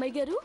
అమ్మాయి గారు.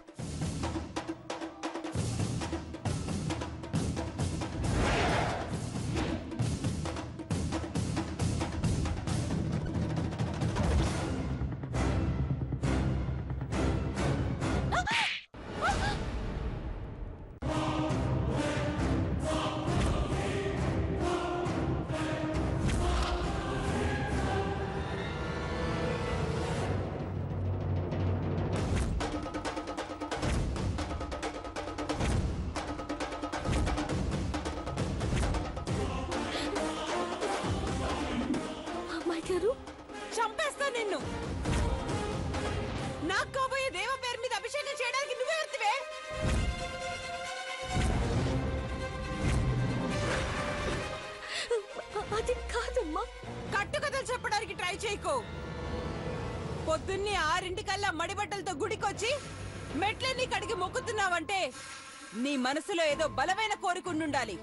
చంపేస్తా నిన్ను. నాకు కాబోయే దేవ పేరు మీద అభిషేకం చేయడానికి నువ్వే ఎత్తివే. అది కాదమ్మా. కట్టుకథలు చెప్పడానికి ట్రై చేయకు. పొద్దున్నే 6 మడిబట్టలతో గుడికొచ్చి మెట్లన్నీ కడిగి మొక్కుతున్నావంటే నీ మనసులో ఏదో బలమైన కోరికుండుండాలి.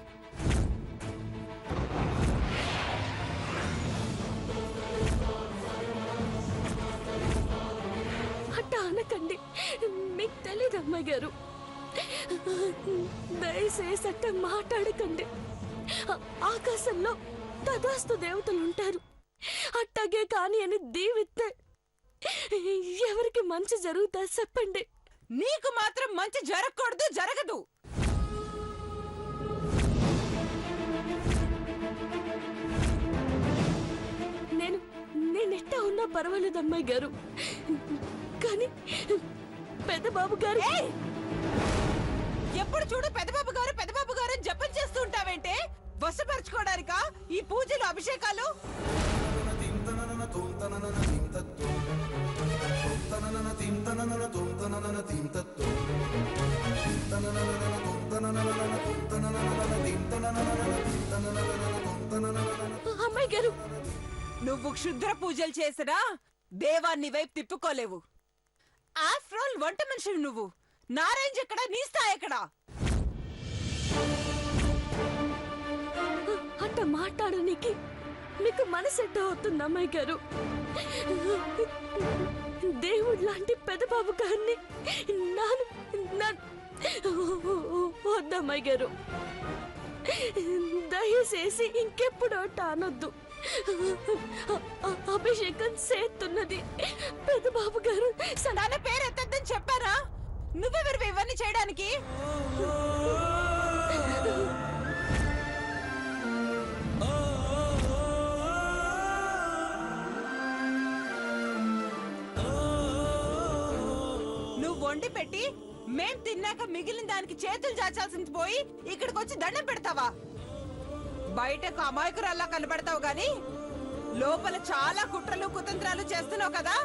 అనకండి, మీకు తెలీదు అమ్మాయి గారు. దయచేసి అట్ట మాట్లాడకండి. ఆకాశంలో తదాస్తు దేవతలు ఉంటారు. అట్టాగే కాని అని దీవిస్తే ఎవరికి మంచి జరుగుతా చెప్పండి. నీకు మాత్రం మంచి జరగకూడదు, జరగదు. నేనెట్టా ఉన్నా పర్వాలేదు అమ్మాయి గారు, కానీ పెద్దబాబు గారు ఎప్పుడు చూడు పెద్దబాబు గారు పెద్దబాబు గారు జపం చేస్తూ ఉంటావేంటే? వశపరచుకోవడానికా ఈ పూజలు అభిషేకాలు? అమ్మాయి గారు, నువ్వు క్షుద్ర పూజలు చేసినా దేవాన్ని వైపు తిప్పుకోలేవు. ఆఫ్టర్ ఆల్ వంట మనిషివి నువ్వు. నా రేంజ్ ఎక్కడ, నీ స్థాయి ఎక్కడా? అట్ట మాట్లాడడానికి మీకు మనసెట్ట అవుతుంది అమ్మాయి గారు. దేవుడు లాంటి పెద్దబాబు గారిని వద్దమ్మాయి గారు. దయచేసి ఇంకెప్పుడు అట్ట అనొద్దు. అభిషేకం చేస్తున్నది పెద్దబాబు గారు. నాన్న పేరు ఎత్తద్దని చెప్పారా? నువ్వెవరు ఇవన్నీ చేయడానికి? నువ్వు వండి పెట్టి మేం తిన్నాక మిగిలిన దానికి చేతులు చాచాల్సింది పోయి ఇక్కడికి వచ్చి దండం పెడతావా? బయటకు అమాయకురాల్లా కనబడతావు గాని లోపల చాలా కుట్రలు కుతంత్రాలు చేస్తున్నావు కదా.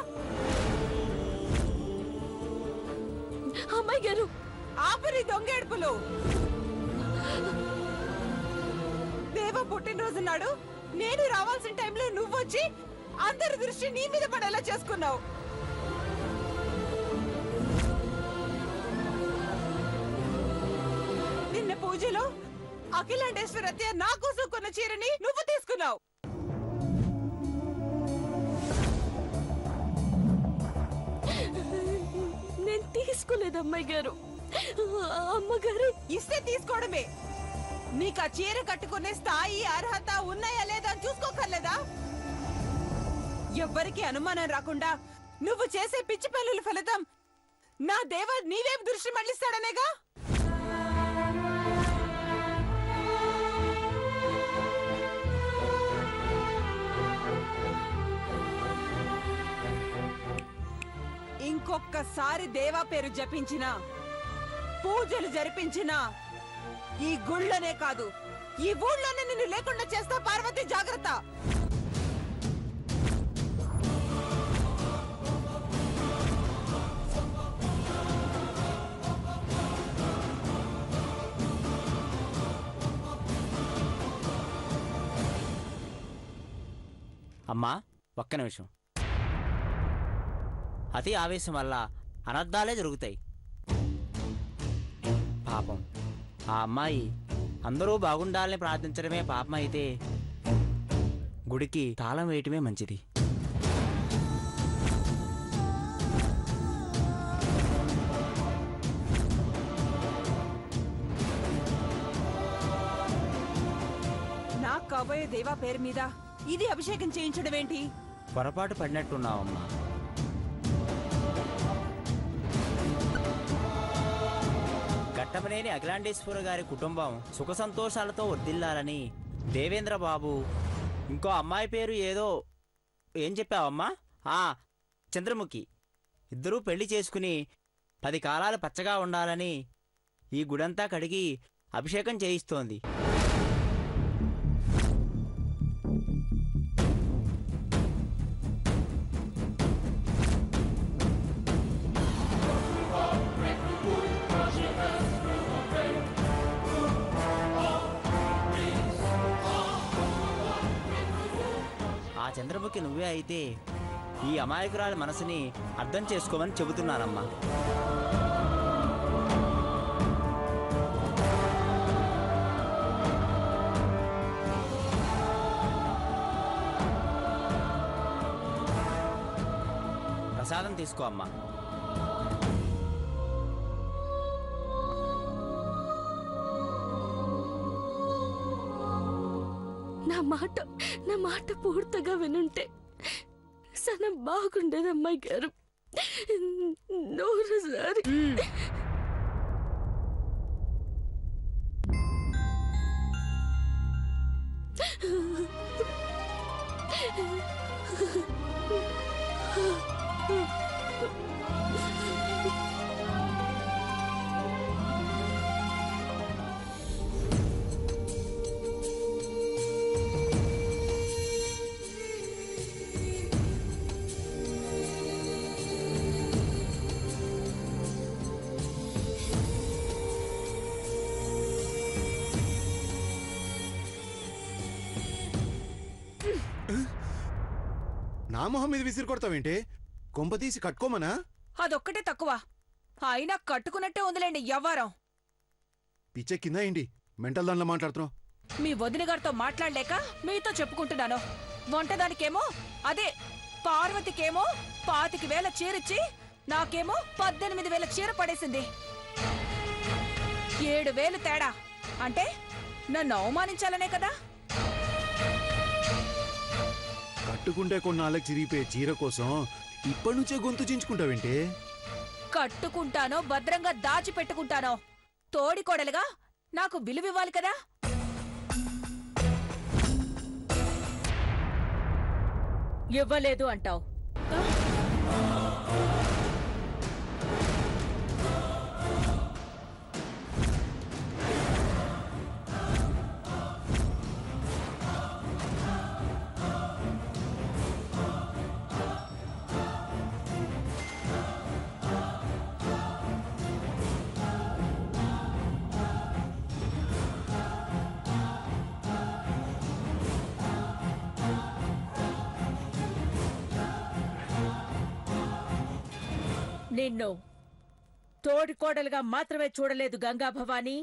అమ్మాయి గారు, ఆపరి దొంగేడుపులు. దేవ పుట్టినరోజు నాడు నేను రావాల్సిన టైంలో నువ్వొచ్చి అందరి దృష్టి నీ మీద పడేలా చేసుకున్నావు. నిన్న పూజలో అఖిలాండేశ్వరత్య నా కోసం కొన్న చీరని నువ్వు తీసుకున్నావు. నేను తీసుకోలేదు అమ్మాయి గారు. అమ్మగారు ఇస్తే తీసుకోవడమే. నీకు ఆ చీర కట్టుకునే స్థాయి అర్హత ఉన్నాయా లేదా అని చూసుకోకర్లేదా? ఎవ్వరికి అనుమానం రాకుండా నువ్వు చేసే పిచ్చి పనుల ఫలితం నా దేవ నీవేం దృష్టి మళ్లిస్తాడనేగా. ఇంకొక్కసారి దేవా పేరు జపించినా పూజలు జరిపించినా ఈ గుళ్ళనే కాదు ఈ ఊళ్ళోనే నిన్ను లేకుండా చేస్తా. పార్వతి జాగ్రత్త. అమ్మా, ఒక్క నిమిషం. అతి ఆవేశం వల్ల అనర్థాలే జరుగుతాయి. పాపం ఆ అమ్మాయి అందరూ బాగుండాలని ప్రార్థించడమే పాపం అయితే గుడికి తాళం వేయటమే మంచిది. కాబోయే దేవా పేరు మీద ఇది అభిషేకం చేయించడం ఏంటి? పొరపాటు పడినట్టున్నావమ్మా. ఘట్టమనేని అఖిలాండేశ్వర గారి కుటుంబం సుఖ సంతోషాలతో వర్ధిల్లాలని దేవేంద్ర బాబు ఇంకో అమ్మాయి పేరు ఏదో ఏం చెప్పావమ్మా? చంద్రముఖి ఇద్దరూ పెళ్లి చేసుకుని 10 కాలాలు పచ్చగా ఉండాలని ఈ గుడంతా కడిగి అభిషేకం చేయిస్తోంది. ఆ చంద్రముఖి నువ్వే అయితే ఈ అమాయకురాలి మనసుని అర్థం చేసుకోమని చెబుతున్నానమ్మా. ప్రసాదం తీసుకో అమ్మా. నా మాట పూర్తిగా వినుంటే సనం బాగుండేది అమ్మాయి గారు. నోరుసారి నా మొహం మీద విసిరి కొడతావేంటి? కొంప తీసి కట్టుకోమనా? అదొక్కటే తక్కువ. అయినా కట్టుకున్నట్టే ఉందిలేండి ఎవ్వరం. పిచ్చే కింద ఏంటి మెంటల్ దానిలో మాట్లాడుతున్నావు? మీ వదిన గారితో మాట్లాడలేక మీతో చెప్పుకుంటున్నాను. వంటదానికేమో అదే పార్వతికేమో 25,000 చీరిచ్చి నాకేమో 18,000 చీర పడేసింది. 7,000 తేడా అంటే నన్ను అవమానించాలనే కదా. కట్టుకుంటే కొన్నాళ్ళకి చిరిగిపోయే చీర కోసం ఇప్పటి నుంచే గొంతు చించుకుంటావేంటి? కట్టుకుంటానో భద్రంగా దాచిపెట్టుకుంటానో తోడికోడలుగా నాకు విలువివ్వాలి కదా. ఇవ్వలేదు అంటావు. నిన్ను తోడికోడలుగా మాత్రమే చూడలేదు గంగా భవానీ,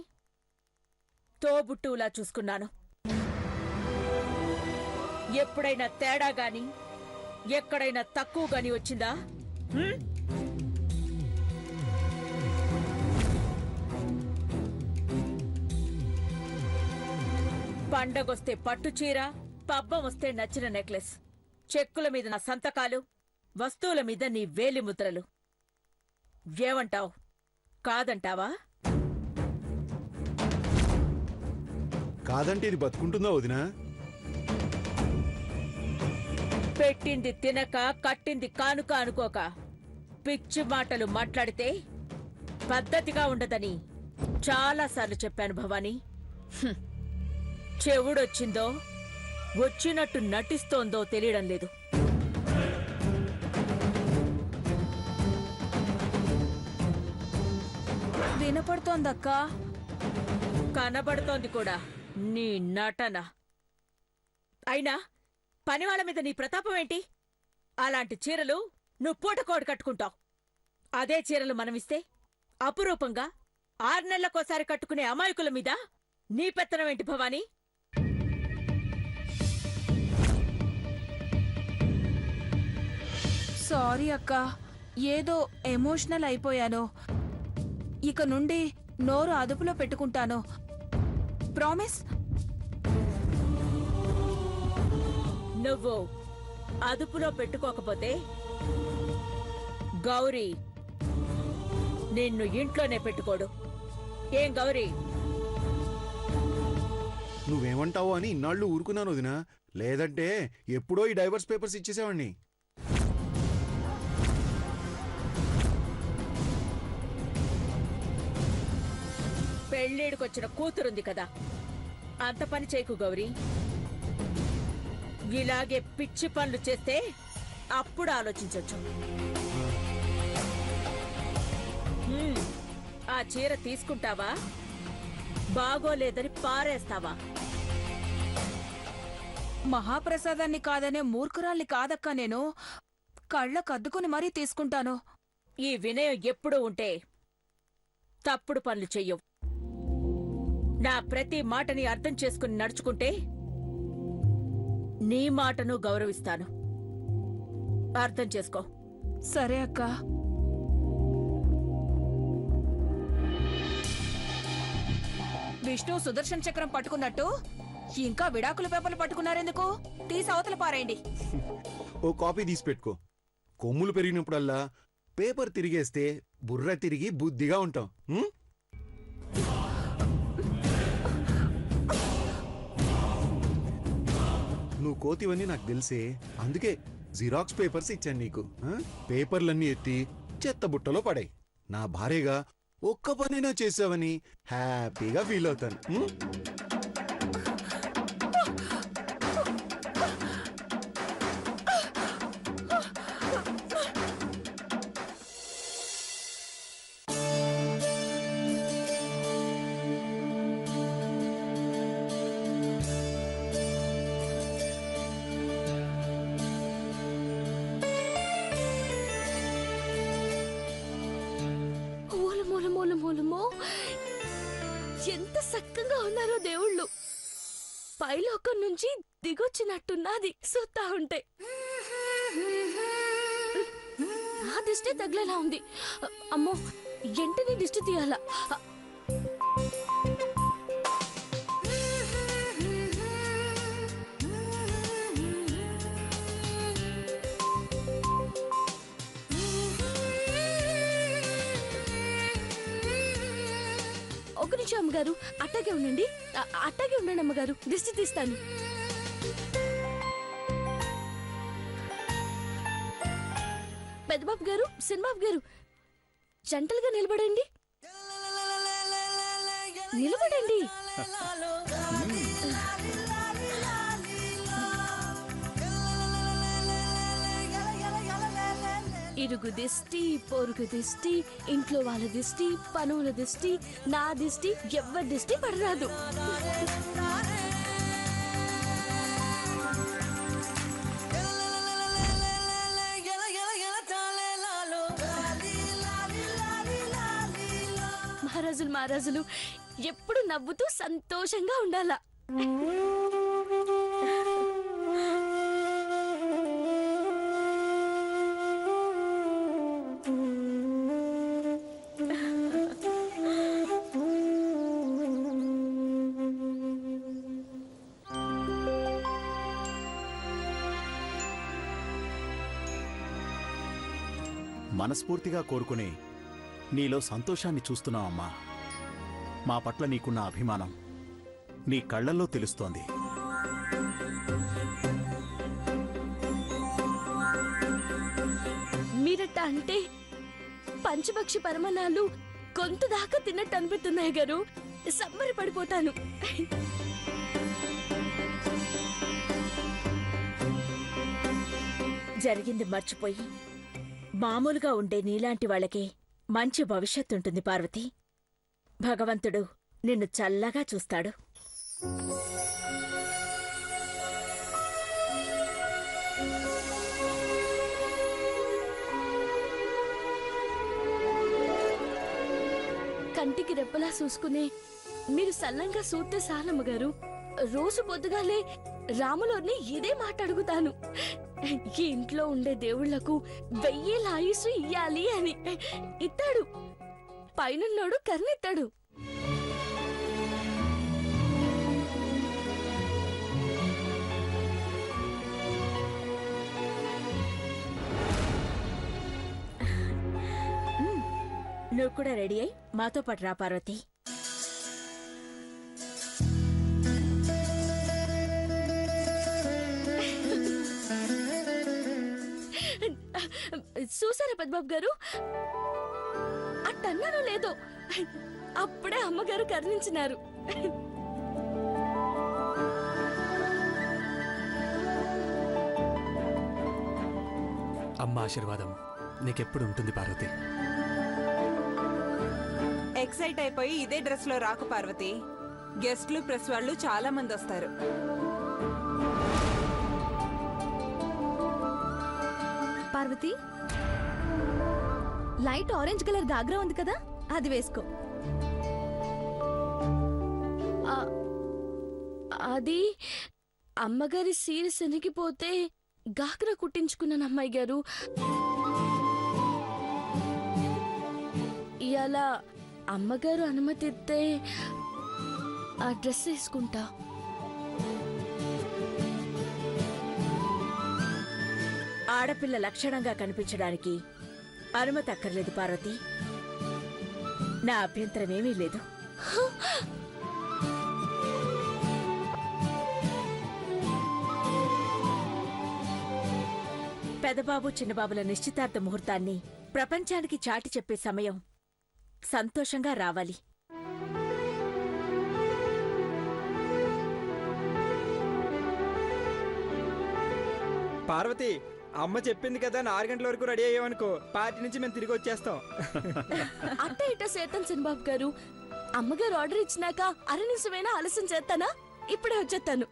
తోబుట్టులా చూసుకున్నాను. ఎప్పుడైనా తేడా గాని ఎక్కడైనా తక్కువ గాని వచ్చిందా? పండగొస్తే పట్టుచీర, పబ్బం వస్తే నచ్చిన నెక్లెస్, చెక్కుల మీద నా సంతకాలు, వస్తువుల మీద నీ వేలిముద్రలు. ఏమంటావ్? కాదంటావా? కాదంటే ఇది బతుకుంటుందా వదినా? పెట్టింది తినక కట్టింది కానుక అనుకోక పిచ్చి మాటలు మాట్లాడితే పద్ధతిగా ఉండదని చాలాసార్లు చెప్పాను భవానీ. చెవుడొచ్చిందో వచ్చినట్టు నటిస్తోందో తెలియడం లేదు. వినపడుతోందక్కా, కనబడుతోంది కూడా నీ నటన. అయినా పనివాళ్ల మీద నీ ప్రతాపం ఏంటి? అలాంటి చీరలు నువ్వు పూటకోడి కట్టుకుంటావు. అదే చీరలు మనమిస్తే అపురూపంగా 6 నెలలకోసారి కట్టుకునే అమాయకుల మీద నీ పెత్తనం ఏంటి భవానీ? సారీ అక్క, ఏదో ఎమోషనల్ అయిపోయాను. ఇక నుండి నోరు అదుపులో పెట్టుకుంటాను. ప్రామిస్. నువ్వు అదుపులో పెట్టుకోకపోతే గౌరీ నిన్ను ఇంట్లోనే పెట్టుకోడు. ఏం గౌరీ? నువ్వేమంటావు అని ఇన్నాళ్ళు ఊరుకున్నాను వదినా, లేదంటే ఎప్పుడో ఈ డైవర్స్ పేపర్స్ ఇచ్చేసేవాడిని. పెళ్ళేడుకొచ్చిన కూతురుంది కదా, అంత పని చేయకు గౌరీ. ఇలాగే పిచ్చి పనులు చేస్తే అప్పుడు ఆలోచించొచ్చు. ఆ చీర తీసుకుంటావా, బాగోలేదని పారేస్తావా? మహాప్రసాదాన్ని కాదనే మూర్ఖురాల్ని కాదక్కా నేను. కళ్ళకద్దుకుని మరీ తీసుకుంటాను. ఈ వినయం ఎప్పుడూ ఉంటే తప్పుడు పనులు చెయ్యవు. నా ప్రతి మాటని అర్థం చేసుకుని నడుచుకుంటే నీ మాటను గౌరవిస్తాను. అర్థం చేసుకో. సరే అక్క. విష్ణు సుదర్శన్ చక్రం పట్టుకున్నట్టు ఇంకా విడాకుల పేపర్లు పట్టుకున్నారెందుకు? తీసి అవతల పారేయండి. ఓ కాపీ తీసి పెట్టుకో. కొమ్ములు పెరిగినప్పుడల్లా పేపర్ తిరిగేస్తే బుర్ర తిరిగి బుద్ధిగా ఉంటాం. నువ్వు కోతివన్నీ నాకు తెలిసే, అందుకే జిరాక్స్ పేపర్స్ ఇచ్చాను నీకు. పేపర్లన్నీ ఎత్తి చెత్త బుట్టలో పడాయి. నా భార్యగా ఒక్క పనైనా చేసావని హ్యాపీగా ఫీల్ అవుతాను. మూలమూలమూలమూలమో ఎంత చక్కగా ఉన్నారో దేవుళ్ళు. పైలోకం నుంచి దిగొచ్చినట్టున్నది చూస్తా ఉంటే. నా దిష్టి తగిలేలా ఉంది. అమ్మో, ఎంటనే దిష్టి తీయాలా? ఒక నిమిషం అమ్మగారు, అట్టాగే ఉండండి. అట్టాగే ఉండండి అమ్మగారు, దిష్టి తీస్తాను. పెద్దబాబు గారు, సినిబాబు గారు, జంటలుగా నిలబడండి. నిలబడండి. ఇరుగు దిష్టి, పొరుగు దిష్టి, ఇంట్లో వాళ్ళ దిష్టి, పనుల దిష్టి, నా దిష్టి, ఎవ్వరి దిష్టి పడరాదు. మహారాజులు ఎప్పుడు నవ్వుతూ సంతోషంగా ఉండాలా. మనస్ఫూర్తిగా కోరుకునే నీలో సంతోషాన్ని చూస్తున్నావమ్మా. మా పట్ల నీకున్న అభిమానం నీ కళ్ళల్లో తెలుస్తోంది. మీరట్ట అంటే పంచభక్షి పరమనాలు గొంతు దాకా తిన్నట్టు అనిపిస్తున్నాయి గారు. సమ్మరి పడిపోతాను. జరిగింది మర్చిపోయి మామూలుగా ఉండే నీలాంటి వాళ్ళకి మంచి భవిష్యత్తుంటుంది పార్వతి. భగవంతుడు నిన్ను చల్లగా చూస్తాడు. కంటికి రెప్పలా చూసుకునే మీరు సల్లంగా సూత్తే సాలమ్మ గారు. రోజు పొద్దుగాలే రాములోని ఇదే మాట అడుగుతాను. ఈ ఇంట్లో ఉండే దేవుళ్లకు 1000 ఆయుసు ఇయ్యాలి అని. ఇస్తాడు, పైనున్నోడు కర్ణిస్తాడు. నువ్వు కూడా రెడీ అయి మాతో పాటు రా పార్వతి. చూసారా పెద్దబాబు గారు, అట్టన్నారో లేదో అప్పుడే అమ్మగారు కరుణించినారు. అమ్మ ఆశీర్వాదం నీకెప్పుడు ఉంటుంది పార్వతి. ఎక్సైట్ అయిపోయి ఇదే డ్రెస్ లో రాకు పార్వతి. గెస్ట్లు ప్రెస్ వాళ్ళు చాలా మంది వస్తారు. Parvathi, light orange colour ghagra ఉంది కదా, అది వేసుకో. అది అమ్మగారి సీర శనిగిపోతే గాగ్రా కుట్టించుకున్నాను అమ్మాయి గారు. ఇలా అమ్మగారు అనుమతిస్తే ఆ డ్రెస్ వేసుకుంటా. ఆడపిల్ల లక్షణంగా కనిపించడానికి అనుమతి అక్కర్లేదు పార్వతి. నా అభ్యంతరమేమీ లేదు. పెదబాబు చిన్నబాబుల నిశ్చితార్థ ముహూర్తాన్ని ప్రపంచానికి చాటి చెప్పే సమయం సంతోషంగా రావాలి. పార్వతి, అమ్మ చెప్పింది కదా 4 గంటల వరకు రెడీ అయ్యామనుకో, పార్టీ నుంచి మేము తిరిగి వచ్చేస్తాం. అట్ట ఇట్ట చేస్తాను చంద్రబాబు గారు. అమ్మగారు ఆర్డర్ ఇచ్చినాక అర నిమిషమైనా ఆలస్యం చేస్తానా? ఇప్పుడే వచ్చేస్తాను.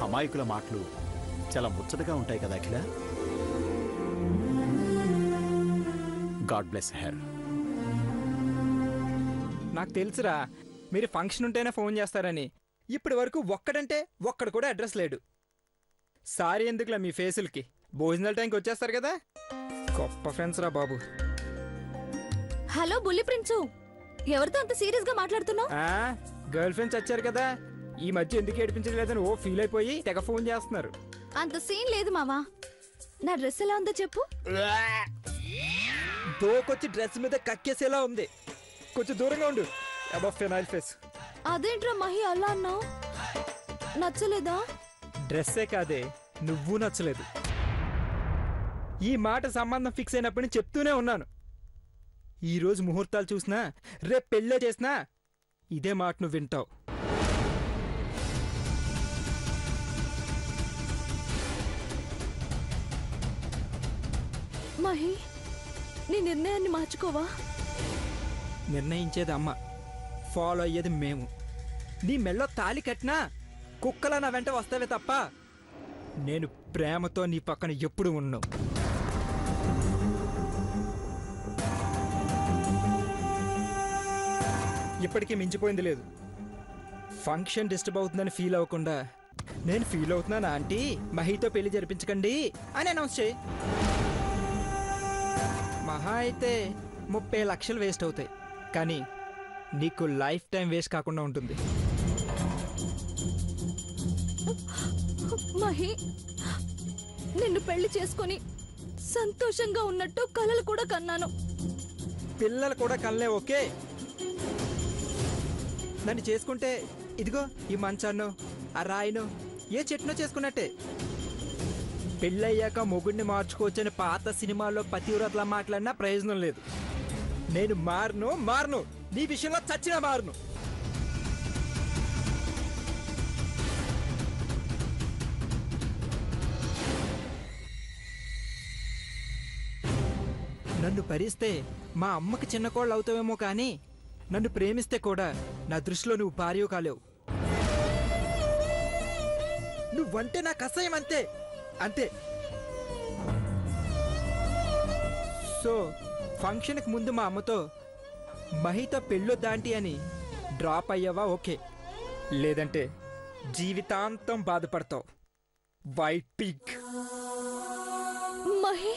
అమాయకుల మాటలు చాలా ముచ్చటగా ఉంటాయి కదా అఖిల. God bless her. నాకు తెలుసురా, మీరు ఫంక్షన్ ఉంటేనే ఫోన్ చేస్తారని. ఇప్పటి వరకు ఒక్కడంటే ఒక్కడు కూడా అడ్రస్ లేడు. సారీ ఎందుకులా మీ ఫేసులకి, భోజనాల టైంకి వచ్చేస్తారు కదా. గొప్ప ఫ్రెండ్స్ రా బాబు. హలో బుల్లి ప్రిన్సు, ఎవరితో అంత సీరియస్ గా మాట్లాడుతున్నావు? గర్ల్ ఫ్రెండ్స్ వచ్చారు కదా, ఈ మధ్య ఎందుకు ఏడిపించలేదని ఓ ఫీల్ అయిపోయి తెగ ఫోన్ చేస్తున్నారు. అంత సీన్ లేదు మావా. నా డ్రెస్ ఎలా ఉందో చెప్పు. దోకొచ్చి డ్రెస్ మీద కక్కేసేలా ఉంది. కొంచెం దూరంగా ఉండు. అబ్బా ఫినాయిల్ ఫేస్. అదేంట్రా మహి అలా అన్నావు? నచ్చలేదా? డ్రెస్సే కాదే, నువ్వు నచ్చలేదు. ఈ మాట సంబంధం ఫిక్స్ అయినప్పటి నుంచి చెప్తూనే ఉన్నాను. ఈరోజు ముహూర్తాలు చూసినా, రేపు పెళ్ళే చేసినా ఇదే మాట నువ్వు వింటావు. మహి, నీ నిర్ణయాన్ని మార్చుకోవా? నిర్ణయించేది అమ్మ, ఫాలో అయ్యేది మేము. నీ మెళ్ళో తాలి కట్టినా కుక్కలా నా వెంట వస్తావే తప్ప నేను ప్రేమతో నీ పక్కన ఎప్పుడు ఉన్నావు. ఇప్పటికీ మించిపోయింది లేదు. ఫంక్షన్ డిస్టర్బ్ అవుతుందని ఫీల్ అవ్వకుండా, నేను ఫీల్ అవుతున్నానా ఆంటీ, మహితో పెళ్లి జరిపించకండి అని అనౌన్స్ చేయి. మహా అయితే 30 లక్షలు వేస్ట్ అవుతాయి, కానీ నీకు లైఫ్ టైం వేస్ట్ కాకుండా ఉంటుంది. మహి, నిన్ను పెళ్లి చేసుకొని సంతోషంగా ఉన్నట్టు కలలు కూడా కన్నాను. పిల్లలు కూడా కనలే. ఓకే, నన్ను చేసుకుంటే ఇదిగో ఈ మంచాన్నో ఆ రాయినో ఏ చెట్టునో చేసుకున్నట్టే. పెళ్ళయ్యాక మొగుడిని మార్చుకోవచ్చని పాత సినిమాల్లో పతివ్రతలా మాట్లాడినా ప్రయోజనం లేదు. నేను మారను, నీ విషయంలో చచ్చినా మారను. నన్ను భరిస్తే మా అమ్మకి చిన్న కోళ్ళు అవుతావేమో, కానీ నన్ను ప్రేమిస్తే కూడా నా దృష్టిలో నువ్వు భార్య కాలేవు. నువ్వంటే నాకు అసహ్యం, అంతే అంతే. సో ఫంక్షన్కి ముందు మా అమ్మతో మహిత పెళ్ళొద్దాంటి అని డ్రాప్ అయ్యావా ఓకే, లేదంటే జీవితాంతం బాధపడతావు. White Pig. మహి,